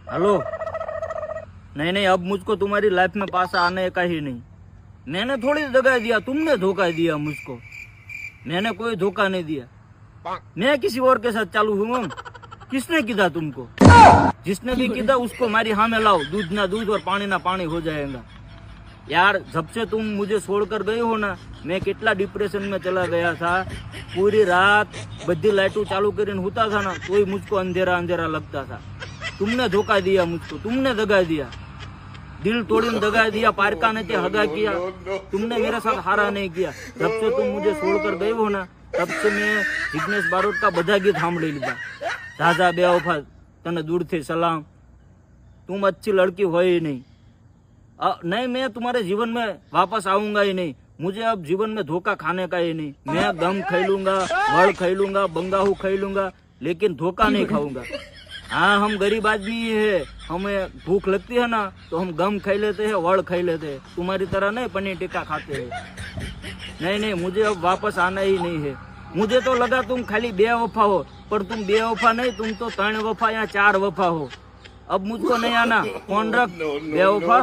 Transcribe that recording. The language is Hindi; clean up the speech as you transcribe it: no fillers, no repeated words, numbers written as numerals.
हेलो। नहीं नहीं, अब मुझको तुम्हारी लाइफ में पास आने का ही नहीं। मैंने थोड़ी दगा दिया, तुमने धोखा दिया मुझको। मैंने कोई धोखा नहीं दिया। मैं किसी और के साथ चालू हूँ। किसने किया तुमको? जिसने भी किया उसको मारी हाँ में लाओ, दूध ना दूध और पानी ना पानी हो जाएगा। यार जब से तुम मुझे छोड़कर गए हो ना, मैं कितना डिप्रेशन में चला गया था। पूरी रात बद्दी लाइटों चालू કરીને होता था ना, तो मुझको अंधेरा अंधेरा लगता था। तुमने धोखा दिया मुझको, तुमने दगा दिया, दिल तोड़ने दगा दिया, पारका ने हगा किया। तुमने मेरे साथ हारा नहीं किया। जब से तुम मुझे छोड़कर गए हो ना, तब से मैं जिग्नेश बारोट का બધા ગીત સાંભળી લીધા। રાજા બેવફા તને दूरથી सलाम, तुम अच्छी लड़की हो ही नहीं। नहीं, मैं तुम्हारे जीवन में वापस आऊंगा ही नहीं। मुझे अब जीवन में धोखा खाने का ही नहीं। मैं गम खाई लूंगा, वड़ खाई लूंगा, बंगाहू खाई लूंगा, लेकिन धोखा नहीं खाऊंगा। हाँ, हम गरीब आदमी है, हमें भूख लगती है ना तो हम गम खाई लेते हैं, वड़ खाई लेते हैं। तुम्हारी तरह नहीं पनीर टिक्का खाते हैं। नहीं नहीं, मुझे अब वापस आना ही नहीं है। मुझे तो लगा तुम खाली बेवफा हो, पर तुम बेवफा नहीं, तुम तो 3 वफा या 4 वफा हो। अब मुझको नहीं आना। कौन रख बेवफा।